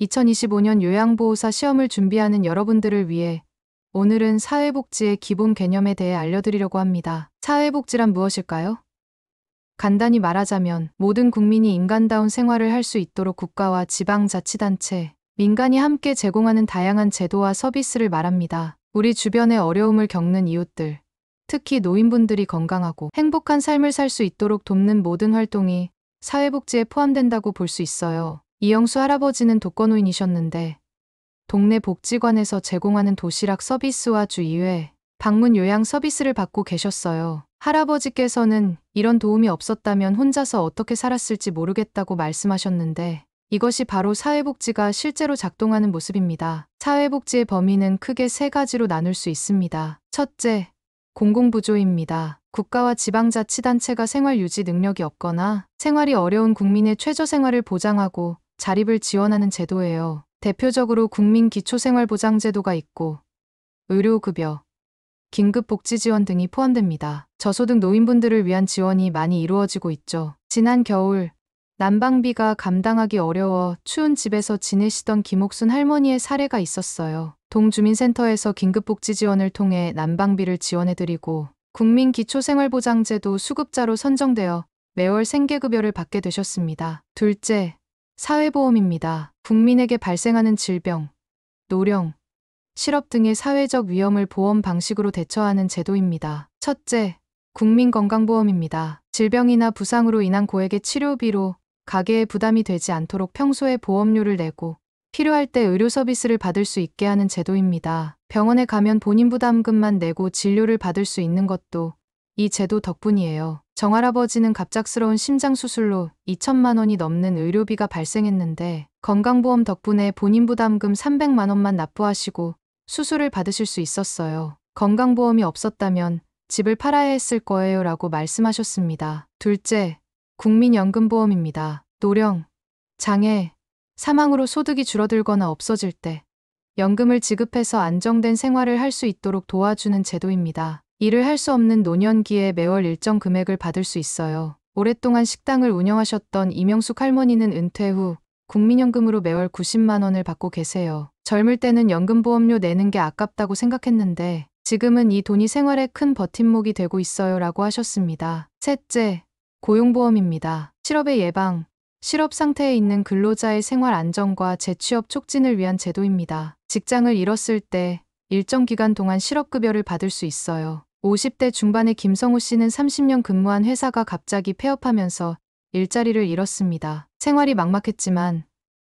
2025년 요양보호사 시험을 준비하는 여러분들을 위해 오늘은 사회복지의 기본 개념에 대해 알려드리려고 합니다. 사회복지란 무엇일까요? 간단히 말하자면 모든 국민이 인간다운 생활을 할 수 있도록 국가와 지방자치단체, 민간이 함께 제공하는 다양한 제도와 서비스를 말합니다. 우리 주변에 어려움을 겪는 이웃들, 특히 노인분들이 건강하고 행복한 삶을 살 수 있도록 돕는 모든 활동이 사회복지에 포함된다고 볼 수 있어요. 이영수 할아버지는 독거노인이셨는데 동네 복지관에서 제공하는 도시락 서비스와 주 2회 방문 요양 서비스를 받고 계셨어요. 할아버지께서는 이런 도움이 없었다면 혼자서 어떻게 살았을지 모르겠다고 말씀하셨는데 이것이 바로 사회복지가 실제로 작동하는 모습입니다. 사회복지의 범위는 크게 세 가지로 나눌 수 있습니다. 첫째, 공공부조입니다. 국가와 지방자치단체가 생활 유지 능력이 없거나 생활이 어려운 국민의 최저생활을 보장하고 자립을 지원하는 제도예요. 대표적으로 국민기초생활보장제도가 있고 의료급여, 긴급복지지원 등이 포함됩니다. 저소득 노인분들을 위한 지원이 많이 이루어지고 있죠. 지난 겨울 난방비가 감당하기 어려워 추운 집에서 지내시던 김옥순 할머니의 사례가 있었어요. 동주민센터에서 긴급복지지원을 통해 난방비를 지원해드리고 국민기초생활보장제도 수급자로 선정되어 매월 생계급여를 받게 되셨습니다. 둘째, 사회보험입니다. 국민에게 발생하는 질병, 노령, 실업 등의 사회적 위험을 보험 방식으로 대처하는 제도입니다. 첫째, 국민건강보험입니다. 질병이나 부상으로 인한 고액의 치료비로 가계에 부담이 되지 않도록 평소에 보험료를 내고 필요할 때 의료 서비스를 받을 수 있게 하는 제도입니다. 병원에 가면 본인 부담금만 내고 진료를 받을 수 있는 것도 이 제도 덕분이에요. 정할아버지는 갑작스러운 심장수술로 2천만 원이 넘는 의료비가 발생했는데 건강보험 덕분에 본인 부담금 300만 원만 납부하시고 수술을 받으실 수 있었어요. 건강보험이 없었다면 집을 팔아야 했을 거예요 라고 말씀하셨습니다. 둘째, 국민연금보험입니다. 노령, 장애, 사망으로 소득이 줄어들거나 없어질 때 연금을 지급해서 안정된 생활을 할 수 있도록 도와주는 제도입니다. 일을 할 수 없는 노년기에 매월 일정 금액을 받을 수 있어요. 오랫동안 식당을 운영하셨던 이명숙 할머니는 은퇴 후 국민연금으로 매월 90만 원을 받고 계세요. 젊을 때는 연금보험료 내는 게 아깝다고 생각했는데 지금은 이 돈이 생활에 큰 버팀목이 되고 있어요 라고 하셨습니다. 셋째, 고용보험입니다. 실업의 예방, 실업 상태에 있는 근로자의 생활 안정과 재취업 촉진을 위한 제도입니다. 직장을 잃었을 때 일정 기간 동안 실업급여를 받을 수 있어요. 50대 중반의 김성우 씨는 30년 근무한 회사가 갑자기 폐업하면서 일자리를 잃었습니다. 생활이 막막했지만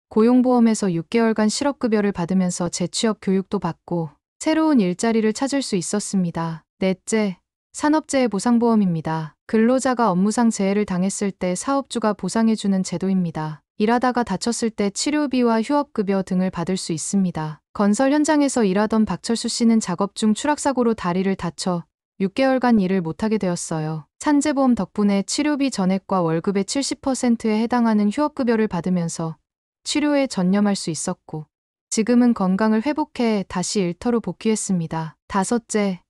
고용보험에서 6개월간 실업급여를 받으면서 재취업 교육도 받고 새로운 일자리를 찾을 수 있었습니다. 넷째, 산업재해 보상보험입니다. 근로자가 업무상 재해를 당했을 때 사업주가 보상해주는 제도입니다. 일하다가 다쳤을 때 치료비와 휴업급여 등을 받을 수 있습니다. 건설 현장에서 일하던 박철수 씨는 작업 중 추락사고로 다리를 다쳐 6개월간 일을 못하게 되었어요. 산재보험 덕분에 치료비 전액과 월급의 70%에 해당하는 휴업급여를 받으면서 치료에 전념할 수 있었고 지금은 건강을 회복해 다시 일터로 복귀했습니다. 다섯째,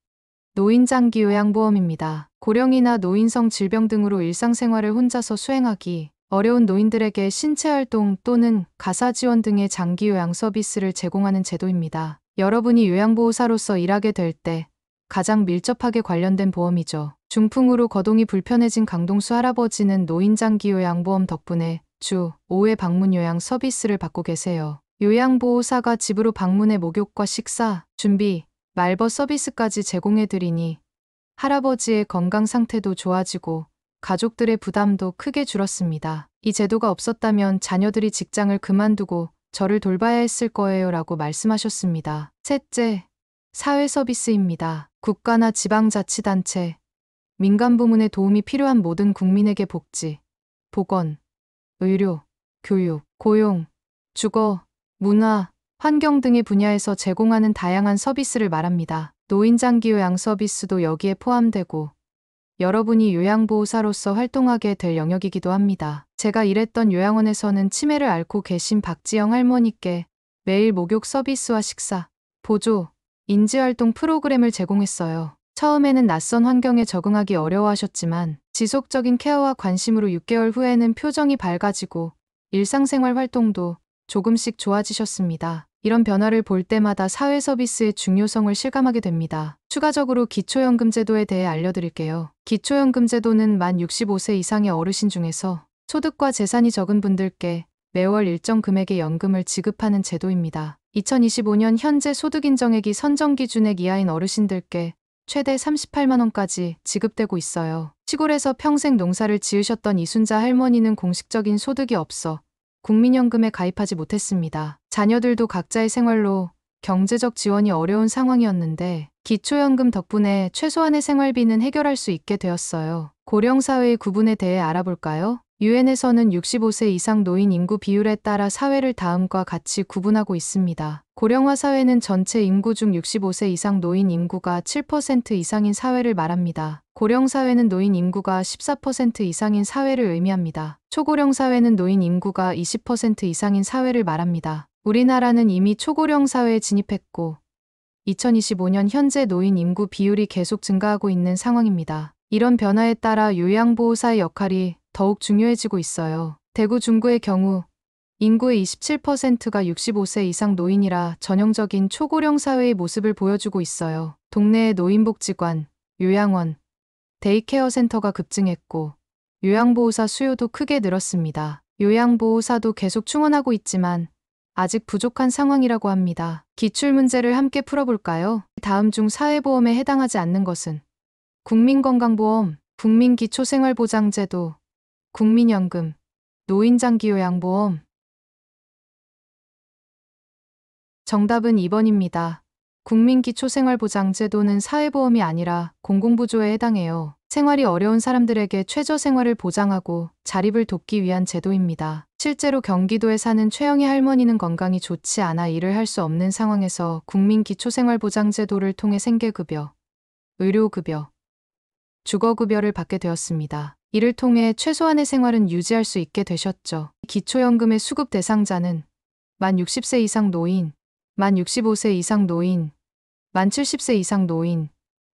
노인장기요양보험입니다. 고령이나 노인성 질병 등으로 일상생활을 혼자서 수행하기 어려운 노인들에게 신체활동 또는 가사지원 등의 장기요양 서비스를 제공하는 제도입니다. 여러분이 요양보호사로서 일하게 될 때 가장 밀접하게 관련된 보험이죠. 중풍으로 거동이 불편해진 강동수 할아버지는 노인장기요양보험 덕분에 주 5회 방문 요양 서비스를 받고 계세요. 요양보호사가 집으로 방문해 목욕과 식사, 준비, 말벗 서비스까지 제공해드리니 할아버지의 건강 상태도 좋아지고 가족들의 부담도 크게 줄었습니다. 이 제도가 없었다면 자녀들이 직장을 그만두고 저를 돌봐야 했을 거예요 라고 말씀하셨습니다. 셋째, 사회서비스입니다. 국가나 지방자치단체, 민간부문의 도움이 필요한 모든 국민에게 복지, 보건, 의료, 교육, 고용, 주거, 문화, 환경 등의 분야에서 제공하는 다양한 서비스를 말합니다. 노인장기요양 서비스도 여기에 포함되고 여러분이 요양보호사로서 활동하게 될 영역이기도 합니다. 제가 일했던 요양원에서는 치매를 앓고 계신 박지영 할머니께 매일 목욕 서비스와 식사, 보조, 인지활동 프로그램을 제공했어요. 처음에는 낯선 환경에 적응하기 어려워하셨지만 지속적인 케어와 관심으로 6개월 후에는 표정이 밝아지고 일상생활 활동도 조금씩 좋아지셨습니다. 이런 변화를 볼 때마다 사회 서비스의 중요성을 실감하게 됩니다. 추가적으로 기초연금제도에 대해 알려드릴게요. 기초연금제도는 만 65세 이상의 어르신 중에서 소득과 재산이 적은 분들께 매월 일정 금액의 연금을 지급하는 제도입니다. 2025년 현재 소득인정액이 선정기준액 이하인 어르신들께 최대 38만 원까지 지급되고 있어요. 시골에서 평생 농사를 지으셨던 이순자 할머니는 공식적인 소득이 없어 국민연금에 가입하지 못했습니다. 자녀들도 각자의 생활로 경제적 지원이 어려운 상황이었는데 기초연금 덕분에 최소한의 생활비는 해결할 수 있게 되었어요. 고령사회의 구분에 대해 알아볼까요? 유엔에서는 65세 이상 노인 인구 비율에 따라 사회를 다음과 같이 구분하고 있습니다. 고령화 사회는 전체 인구 중 65세 이상 노인 인구가 7% 이상인 사회를 말합니다. 고령 사회는 노인 인구가 14% 이상인 사회를 의미합니다. 초고령 사회는 노인 인구가 20% 이상인 사회를 말합니다. 우리나라는 이미 초고령 사회에 진입했고 2025년 현재 노인 인구 비율이 계속 증가하고 있는 상황입니다. 이런 변화에 따라 요양보호사의 역할이 더욱 중요해지고 있어요. 대구 중구의 경우 인구의 27%가 65세 이상 노인이라 전형적인 초고령 사회의 모습을 보여주고 있어요. 동네의 노인복지관, 요양원, 데이케어 센터가 급증했고 요양보호사 수요도 크게 늘었습니다. 요양보호사도 계속 충원하고 있지만 아직 부족한 상황이라고 합니다. 기출문제를 함께 풀어볼까요? 다음 중 사회보험에 해당하지 않는 것은 국민건강보험, 국민기초생활보장제도, 국민연금, 노인장기요양보험. 정답은 2번입니다. 국민기초생활보장제도는 사회보험이 아니라 공공부조에 해당해요. 생활이 어려운 사람들에게 최저생활을 보장하고 자립을 돕기 위한 제도입니다. 실제로 경기도에 사는 최영희 할머니는 건강이 좋지 않아 일을 할 수 없는 상황에서 국민기초생활보장제도를 통해 생계급여, 의료급여, 주거급여를 받게 되었습니다. 이를 통해 최소한의 생활은 유지할 수 있게 되셨죠. 기초연금의 수급 대상자는 만 60세 이상 노인, 만 65세 이상 노인, 만 70세 이상 노인,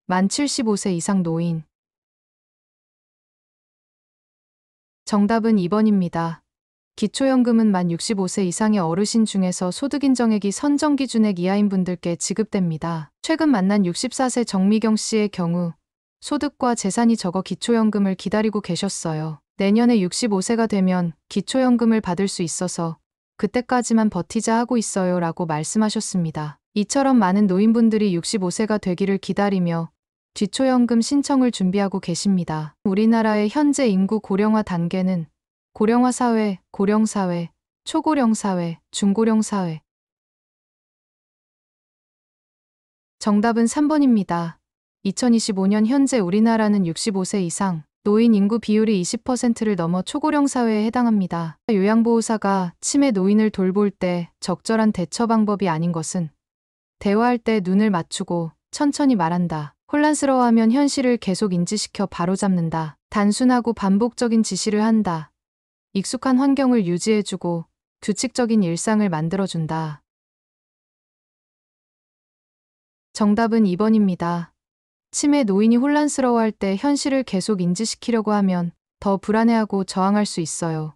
만 75세 이상 노인. 정답은 2번입니다. 기초연금은 만 65세 이상의 어르신 중에서 소득인정액이 선정기준액 이하인 분들께 지급됩니다. 최근 만난 64세 정미경 씨의 경우 소득과 재산이 적어 기초연금을 기다리고 계셨어요. 내년에 65세가 되면 기초연금을 받을 수 있어서 그때까지만 버티자 하고 있어요 라고 말씀하셨습니다. 이처럼 많은 노인분들이 65세가 되기를 기다리며 기초연금 신청을 준비하고 계십니다. 우리나라의 현재 인구 고령화 단계는 고령화 사회, 고령사회, 초고령사회, 중고령사회. 정답은 3번입니다. 2025년 현재 우리나라는 65세 이상 노인 인구 비율이 20%를 넘어 초고령 사회에 해당합니다. 요양보호사가 치매 노인을 돌볼 때 적절한 대처 방법이 아닌 것은 대화할 때 눈을 맞추고 천천히 말한다. 혼란스러워하면 현실을 계속 인지시켜 바로잡는다. 단순하고 반복적인 지시를 한다. 익숙한 환경을 유지해주고 규칙적인 일상을 만들어준다. 정답은 2번입니다. 치매 노인이 혼란스러워할 때 현실을 계속 인지시키려고 하면 더 불안해하고 저항할 수 있어요.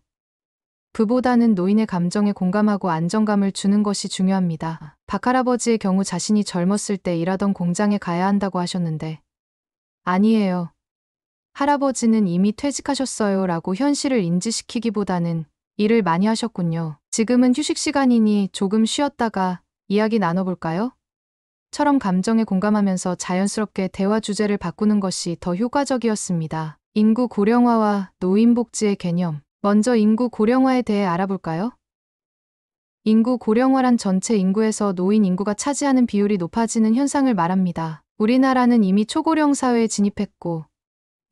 그보다는 노인의 감정에 공감하고 안정감을 주는 것이 중요합니다. 박할아버지의 경우 자신이 젊었을 때 일하던 공장에 가야 한다고 하셨는데 아니에요. 할아버지는 이미 퇴직하셨어요 라고 현실을 인지시키기보다는 일을 많이 하셨군요. 지금은 휴식 시간이니 조금 쉬었다가 이야기 나눠볼까요? 처럼 감정에 공감하면서 자연스럽게 대화 주제를 바꾸는 것이 더 효과적이었습니다. 인구 고령화와 노인복지의 개념. 먼저 인구 고령화에 대해 알아볼까요? 인구 고령화란 전체 인구에서 노인 인구가 차지하는 비율이 높아지는 현상을 말합니다. 우리나라는 이미 초고령 사회에 진입했고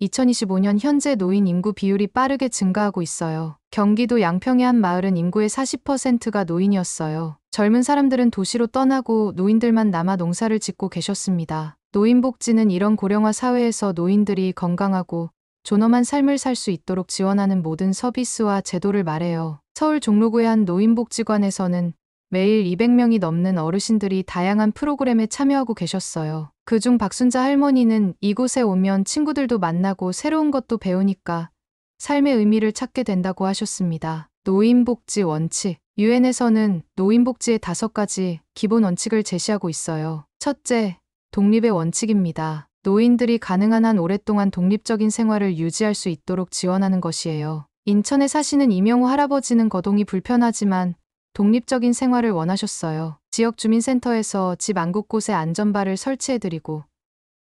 2025년 현재 노인 인구 비율이 빠르게 증가하고 있어요. 경기도 양평의 한 마을은 인구의 40%가 노인이었어요. 젊은 사람들은 도시로 떠나고 노인들만 남아 농사를 짓고 계셨습니다. 노인복지는 이런 고령화 사회에서 노인들이 건강하고 존엄한 삶을 살 수 있도록 지원하는 모든 서비스와 제도를 말해요. 서울 종로구의 한 노인복지관에서는 매일 200명이 넘는 어르신들이 다양한 프로그램에 참여하고 계셨어요. 그중 박순자 할머니는 이곳에 오면 친구들도 만나고 새로운 것도 배우니까 삶의 의미를 찾게 된다고 하셨습니다. 노인복지 원칙. 유엔에서는 노인복지의 5가지 기본 원칙을 제시하고 있어요. 첫째, 독립의 원칙입니다. 노인들이 가능한 한 오랫동안 독립적인 생활을 유지할 수 있도록 지원하는 것이에요. 인천에 사시는 이명호 할아버지는 거동이 불편하지만 독립적인 생활을 원하셨어요. 지역 주민센터에서 집 안곳곳에 안전바를 설치해드리고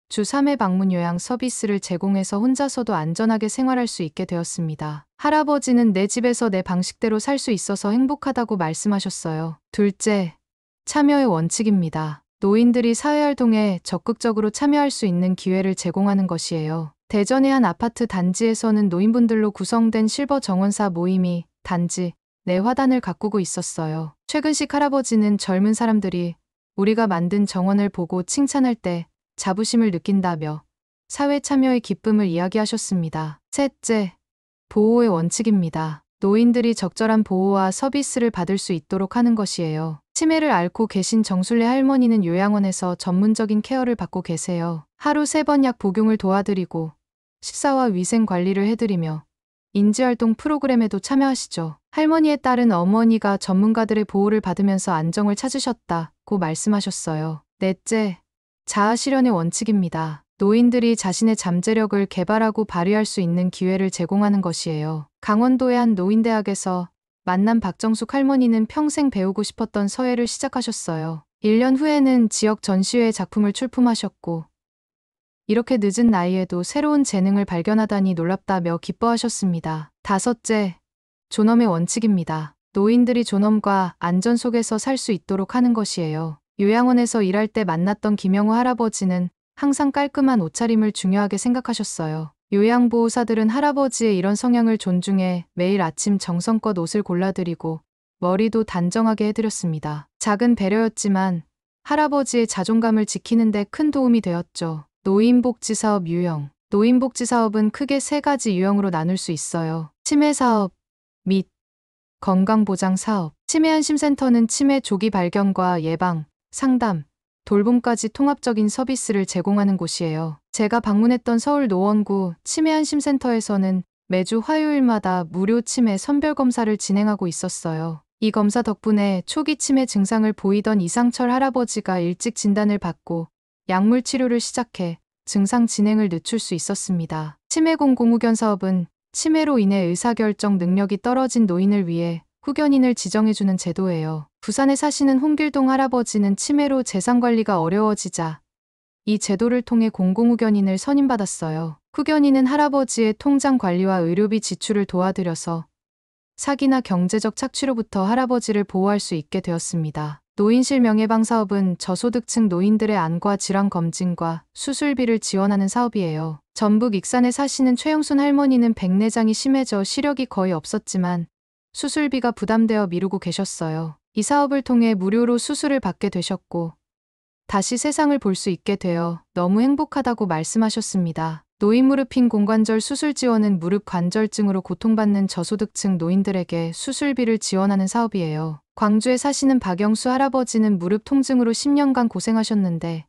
주 3회 방문 요양 서비스를 제공해서 혼자서도 안전하게 생활할 수 있게 되었습니다. 할아버지는 내 집에서 내 방식대로 살 수 있어서 행복하다고 말씀하셨어요. 둘째, 참여의 원칙입니다. 노인들이 사회활동에 적극적으로 참여할 수 있는 기회를 제공하는 것이에요. 대전의 한 아파트 단지에서는 노인분들로 구성된 실버 정원사 모임이 단지 내 화단을 가꾸고 있었어요. 최근식 할아버지는 젊은 사람들이 우리가 만든 정원을 보고 칭찬할 때 자부심을 느낀다며 사회 참여의 기쁨을 이야기하셨습니다. 셋째, 보호의 원칙입니다. 노인들이 적절한 보호와 서비스를 받을 수 있도록 하는 것이에요. 치매를 앓고 계신 정순례 할머니는 요양원에서 전문적인 케어를 받고 계세요. 하루 3번 약 복용을 도와드리고 식사와 위생 관리를 해드리며 인지활동 프로그램에도 참여하시죠. 할머니의 딸은 어머니가 전문가들의 보호를 받으면서 안정을 찾으셨다고 말씀하셨어요. 넷째, 자아실현의 원칙입니다. 노인들이 자신의 잠재력을 개발하고 발휘할 수 있는 기회를 제공하는 것이에요. 강원도의 한 노인대학에서 만난 박정숙 할머니는 평생 배우고 싶었던 서예를 시작하셨어요. 1년 후에는 지역 전시회에 작품을 출품하셨고 이렇게 늦은 나이에도 새로운 재능을 발견하다니 놀랍다며 기뻐하셨습니다. 다섯째, 존엄의 원칙입니다. 노인들이 존엄과 안전 속에서 살 수 있도록 하는 것이에요. 요양원에서 일할 때 만났던 김영우 할아버지는 항상 깔끔한 옷차림을 중요하게 생각하셨어요. 요양보호사들은 할아버지의 이런 성향을 존중해 매일 아침 정성껏 옷을 골라드리고 머리도 단정하게 해드렸습니다. 작은 배려였지만 할아버지의 자존감을 지키는 데 큰 도움이 되었죠. 노인복지사업 유형. 노인복지사업은 크게 3가지 유형으로 나눌 수 있어요. 치매사업 및 건강보장사업. 치매안심센터는 치매 조기 발견과 예방, 상담, 돌봄까지 통합적인 서비스를 제공하는 곳이에요. 제가 방문했던 서울 노원구 치매안심센터에서는 매주 화요일마다 무료 치매 선별검사를 진행하고 있었어요. 이 검사 덕분에 초기 치매 증상을 보이던 이상철 할아버지가 일찍 진단을 받고 약물 치료를 시작해 증상 진행을 늦출 수 있었습니다. 치매 공공후견 사업은 치매로 인해 의사결정 능력이 떨어진 노인을 위해 후견인을 지정해주는 제도예요. 부산에 사시는 홍길동 할아버지는 치매로 재산관리가 어려워지자 이 제도를 통해 공공후견인을 선임받았어요. 후견인은 할아버지의 통장 관리와 의료비 지출을 도와드려서 사기나 경제적 착취로부터 할아버지를 보호할 수 있게 되었습니다. 노인실 명예방 사업은 저소득층 노인들의 안과 질환 검진과 수술비를 지원하는 사업이에요. 전북 익산에 사시는 최영순 할머니는 백내장이 심해져 시력이 거의 없었지만 수술비가 부담되어 미루고 계셨어요. 이 사업을 통해 무료로 수술을 받게 되셨고 다시 세상을 볼 수 있게 되어 너무 행복하다고 말씀하셨습니다. 노인 무릎핀 공관절 수술 지원은 무릎 관절증으로 고통받는 저소득층 노인들에게 수술비를 지원하는 사업이에요. 광주에 사시는 박영수 할아버지는 무릎 통증으로 10년간 고생하셨는데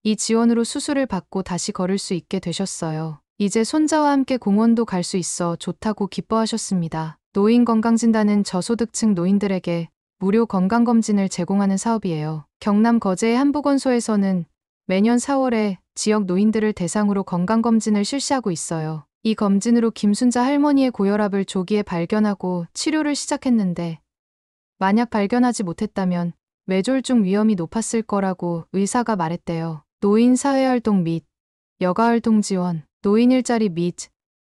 이 지원으로 수술을 받고 다시 걸을 수 있게 되셨어요. 이제 손자와 함께 공원도 갈 수 있어 좋다고 기뻐하셨습니다. 노인건강진단은 저소득층 노인들에게 무료 건강검진을 제공하는 사업이에요. 경남 거제의 한 보건소에서는 매년 4월에 지역 노인들을 대상으로 건강검진을 실시하고 있어요. 이 검진으로 김순자 할머니의 고혈압을 조기에 발견하고 치료를 시작했는데 만약 발견하지 못했다면 뇌졸중 위험이 높았을 거라고 의사가 말했대요. 노인 사회활동 및 여가활동 지원. 노인 일자리 및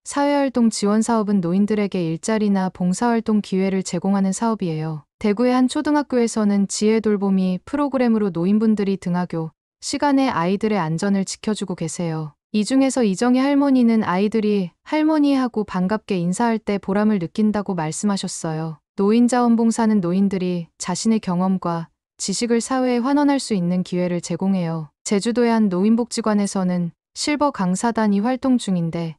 사회활동 지원 사업은 노인들에게 일자리나 봉사활동 기회를 제공하는 사업이에요. 대구의 한 초등학교에서는 지혜돌봄이 프로그램으로 노인분들이 등하교 시간에 아이들의 안전을 지켜주고 계세요. 이 중에서 이정희 할머니는 아이들이 할머니하고 반갑게 인사할 때 보람을 느낀다고 말씀하셨어요. 노인자원봉사는 노인들이 자신의 경험과 지식을 사회에 환원할 수 있는 기회를 제공해요. 제주도의 한 노인복지관에서는 실버 강사단이 활동 중인데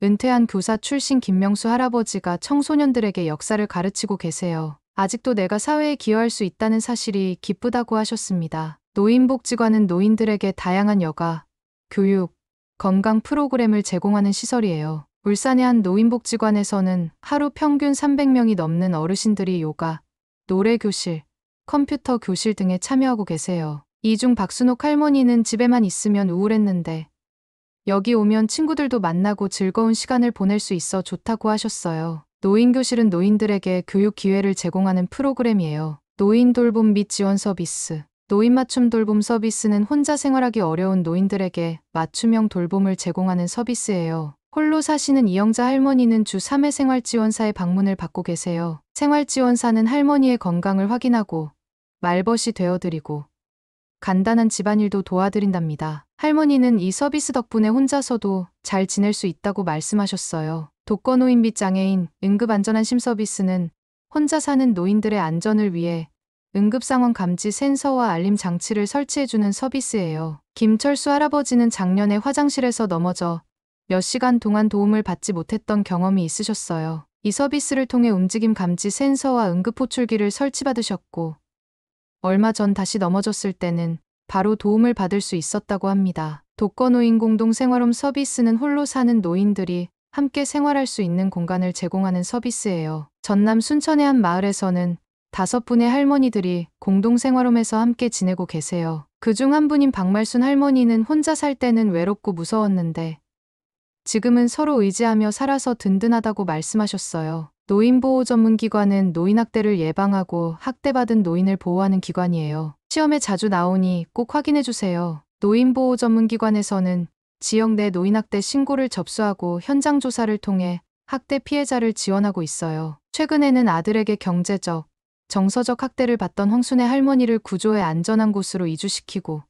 은퇴한 교사 출신 김명수 할아버지가 청소년들에게 역사를 가르치고 계세요. 아직도 내가 사회에 기여할 수 있다는 사실이 기쁘다고 하셨습니다. 노인복지관은 노인들에게 다양한 여가, 교육, 건강 프로그램을 제공하는 시설이에요. 울산의 한 노인복지관에서는 하루 평균 300명이 넘는 어르신들이 요가, 노래교실, 컴퓨터 교실 등에 참여하고 계세요. 이 중 박순옥 할머니는 집에만 있으면 우울했는데 여기 오면 친구들도 만나고 즐거운 시간을 보낼 수 있어 좋다고 하셨어요. 노인교실은 노인들에게 교육 기회를 제공하는 프로그램이에요. 노인 돌봄 및 지원 서비스. 노인 맞춤 돌봄 서비스는 혼자 생활하기 어려운 노인들에게 맞춤형 돌봄을 제공하는 서비스예요. 홀로 사시는 이영자 할머니는 주 3회 생활지원사의 방문을 받고 계세요. 생활지원사는 할머니의 건강을 확인하고 말벗이 되어드리고 간단한 집안일도 도와드린답니다. 할머니는 이 서비스 덕분에 혼자서도 잘 지낼 수 있다고 말씀하셨어요. 독거노인 및 장애인 응급안전안심 서비스는 혼자 사는 노인들의 안전을 위해 응급상황 감지 센서와 알림 장치를 설치해주는 서비스예요. 김철수 할아버지는 작년에 화장실에서 넘어져 몇 시간 동안 도움을 받지 못했던 경험이 있으셨어요. 이 서비스를 통해 움직임 감지 센서와 응급호출기를 설치받으셨고 얼마 전 다시 넘어졌을 때는 바로 도움을 받을 수 있었다고 합니다. 독거노인 공동생활홈 서비스는 홀로 사는 노인들이 함께 생활할 수 있는 공간을 제공하는 서비스예요. 전남 순천의 한 마을에서는 5분의 할머니들이 공동생활홈에서 함께 지내고 계세요. 그중 한 분인 박말순 할머니는 혼자 살 때는 외롭고 무서웠는데 지금은 서로 의지하며 살아서 든든하다고 말씀하셨어요. 노인보호 전문기관은 노인학대를 예방하고 학대받은 노인을 보호하는 기관이에요. 시험에 자주 나오니 꼭 확인해주세요. 노인보호 전문기관에서는 지역 내 노인학대 신고를 접수하고 현장 조사를 통해 학대 피해자를 지원하고 있어요. 최근에는 아들에게 경제적, 정서적 학대를 받던 황순의 할머니를 구조해 안전한 곳으로 이주시키고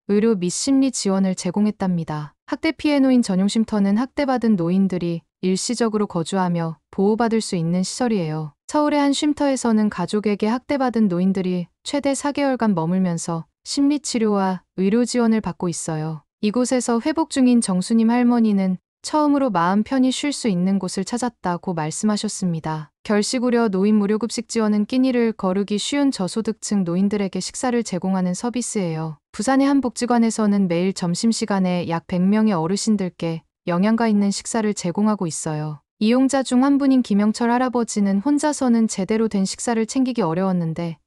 의료 및 심리 지원을 제공했답니다. 학대 피해 노인 전용 쉼터는 학대받은 노인들이 일시적으로 거주하며 보호받을 수 있는 시설이에요. 서울의 한 쉼터에서는 가족에게 학대받은 노인들이 최대 4개월간 머물면서 심리치료와 의료 지원을 받고 있어요. 이곳에서 회복 중인 정수님 할머니는 처음으로 마음 편히 쉴 수 있는 곳을 찾았다고 말씀하셨습니다. 결식우려 노인 무료급식 지원은 끼니를 거르기 쉬운 저소득층 노인들에게 식사를 제공하는 서비스예요. 부산의 한 복지관에서는 매일 점심시간에 약 100명의 어르신들께 영양가 있는 식사를 제공하고 있어요. 이용자 중 한 분인 김영철 할아버지는 혼자서는 제대로 된 식사를 챙기기 어려웠는데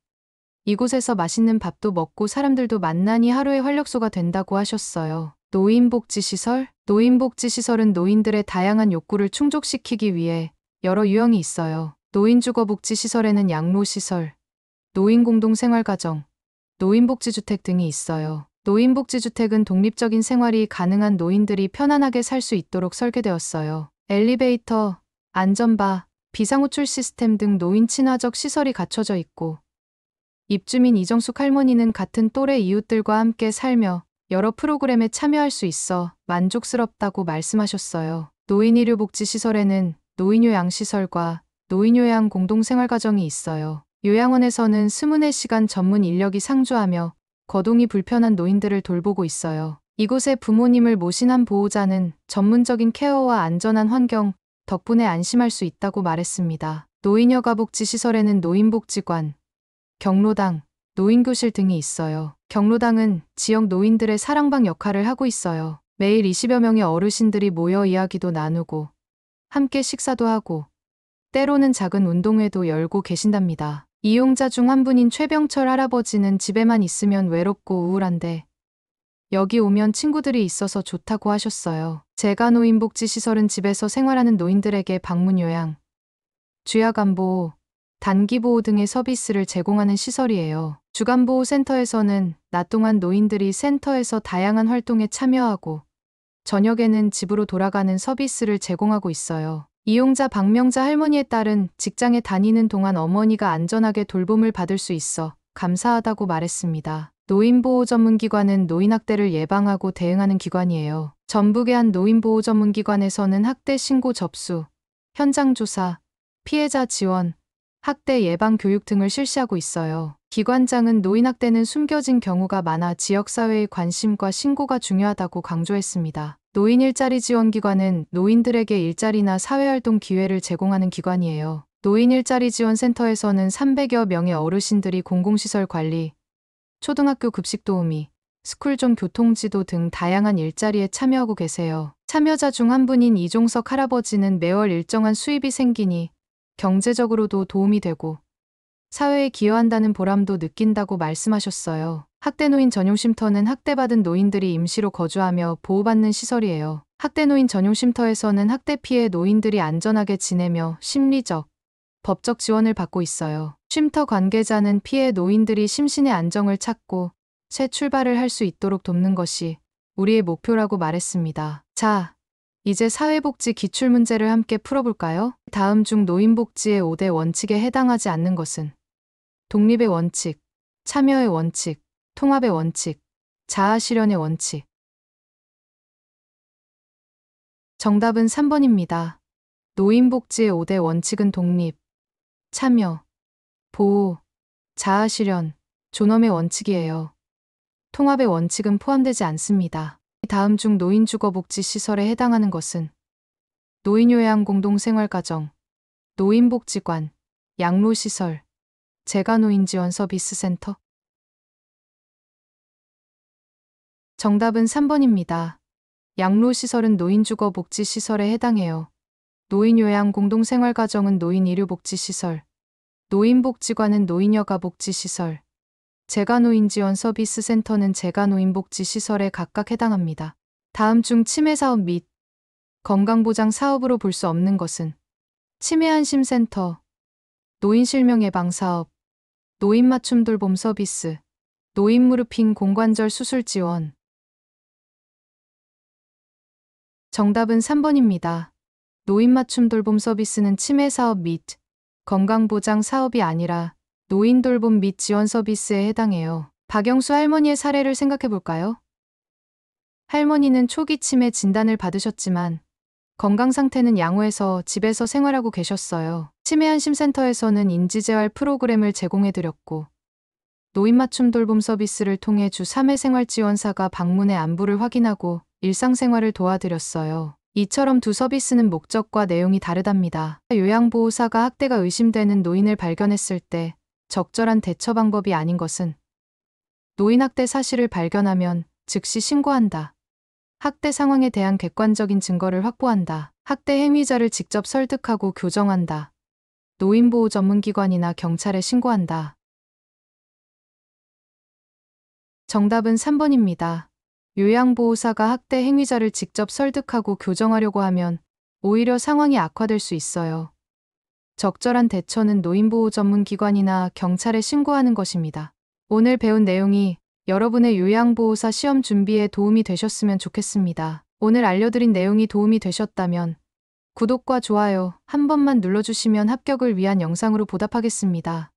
이곳에서 맛있는 밥도 먹고 사람들도 만나니 하루의 활력소가 된다고 하셨어요. 노인복지시설? 노인복지시설은 노인들의 다양한 욕구를 충족시키기 위해 여러 유형이 있어요. 노인주거복지시설에는 양로시설, 노인공동생활가정, 노인복지주택 등이 있어요. 노인복지주택은 독립적인 생활이 가능한 노인들이 편안하게 살 수 있도록 설계되었어요. 엘리베이터, 안전바, 비상호출 시스템 등 노인 친화적 시설이 갖춰져 있고 입주민 이정숙 할머니는 같은 또래 이웃들과 함께 살며 여러 프로그램에 참여할 수 있어 만족스럽다고 말씀하셨어요. 노인의료복지시설에는 노인요양시설과 노인요양 공동생활가정이 있어요. 요양원에서는 24시간 전문 인력이 상주하며 거동이 불편한 노인들을 돌보고 있어요. 이곳에 부모님을 모신 한 보호자는 전문적인 케어와 안전한 환경 덕분에 안심할 수 있다고 말했습니다. 노인여가복지시설에는 노인복지관, 경로당, 노인교실 등이 있어요. 경로당은 지역 노인들의 사랑방 역할을 하고 있어요. 매일 20여 명의 어르신들이 모여 이야기도 나누고 함께 식사도 하고 때로는 작은 운동회도 열고 계신답니다. 이용자 중 한 분인 최병철 할아버지는 집에만 있으면 외롭고 우울한데 여기 오면 친구들이 있어서 좋다고 하셨어요. 재가노인복지시설은 집에서 생활하는 노인들에게 방문 요양, 주야간보호, 단기보호 등의 서비스를 제공하는 시설이에요. 주간보호센터에서는 낮 동안 노인들이 센터에서 다양한 활동에 참여하고 저녁에는 집으로 돌아가는 서비스를 제공하고 있어요. 이용자 박명자 할머니의 딸은 직장에 다니는 동안 어머니가 안전하게 돌봄을 받을 수 있어 감사하다고 말했습니다. 노인보호 전문기관은 노인학대를 예방하고 대응하는 기관이에요. 전북의 한 노인보호 전문기관에서는 학대 신고 접수, 현장 조사, 피해자 지원, 학대 예방 교육 등을 실시하고 있어요. 기관장은 노인학대는 숨겨진 경우가 많아 지역사회의 관심과 신고가 중요하다고 강조했습니다. 노인 일자리 지원기관은 노인들에게 일자리나 사회활동 기회를 제공하는 기관이에요. 노인 일자리 지원센터에서는 300여 명의 어르신들이 공공시설 관리, 초등학교 급식 도우미, 스쿨존 교통지도 등 다양한 일자리에 참여하고 계세요. 참여자 중 한 분인 이종석 할아버지는 매월 일정한 수입이 생기니 경제적으로도 도움이 되고 사회에 기여한다는 보람도 느낀다고 말씀하셨어요. 학대노인 전용쉼터는 학대받은 노인들이 임시로 거주하며 보호받는 시설이에요. 학대노인 전용쉼터에서는 학대 피해 노인들이 안전하게 지내며 심리적, 법적 지원을 받고 있어요. 쉼터 관계자는 피해 노인들이 심신의 안정을 찾고 새 출발을 할 수 있도록 돕는 것이 우리의 목표라고 말했습니다. 자, 이제 사회복지 기출문제를 함께 풀어볼까요? 다음 중 노인복지의 5대 원칙에 해당하지 않는 것은 독립의 원칙, 참여의 원칙, 통합의 원칙, 자아실현의 원칙. 정답은 3번입니다. 노인복지의 5대 원칙은 독립, 참여, 보호, 자아실현, 존엄의 원칙이에요. 통합의 원칙은 포함되지 않습니다. 다음 중 노인주거복지시설에 해당하는 것은 노인요양공동생활가정, 노인복지관, 양로시설, 재가노인지원서비스센터. 정답은 3번입니다. 양로시설은 노인주거복지시설에 해당해요. 노인요양공동생활가정은 노인의료복지시설, 노인복지관은 노인여가복지시설, 재가노인지원서비스센터는 재가노인복지시설에 각각 해당합니다. 다음 중 치매사업 및 건강보장사업으로 볼 수 없는 것은 치매안심센터, 노인실명예방사업, 노인맞춤돌봄 서비스, 노인무르핑 공관절 수술 지원. 정답은 3번입니다. 노인맞춤돌봄 서비스는 치매사업 및 건강보장 사업이 아니라 노인돌봄 및 지원 서비스에 해당해요. 박영수 할머니의 사례를 생각해 볼까요? 할머니는 초기 치매 진단을 받으셨지만 건강 상태는 양호해서 집에서 생활하고 계셨어요. 치매안심센터에서는 인지재활 프로그램을 제공해드렸고 노인맞춤 돌봄 서비스를 통해 주 3회 생활지원사가 방문해 안부를 확인하고 일상생활을 도와드렸어요. 이처럼 두 서비스는 목적과 내용이 다르답니다. 요양보호사가 학대가 의심되는 노인을 발견했을 때 적절한 대처 방법이 아닌 것은 노인학대 사실을 발견하면 즉시 신고한다. 학대 상황에 대한 객관적인 증거를 확보한다. 학대 행위자를 직접 설득하고 교정한다. 노인보호 전문기관이나 경찰에 신고한다. 정답은 3번입니다. 요양보호사가 학대 행위자를 직접 설득하고 교정하려고 하면 오히려 상황이 악화될 수 있어요. 적절한 대처는 노인보호 전문기관이나 경찰에 신고하는 것입니다. 오늘 배운 내용이 여러분의 요양보호사 시험 준비에 도움이 되셨으면 좋겠습니다. 오늘 알려드린 내용이 도움이 되셨다면 구독과 좋아요 한 번만 눌러주시면 합격을 위한 영상으로 보답하겠습니다.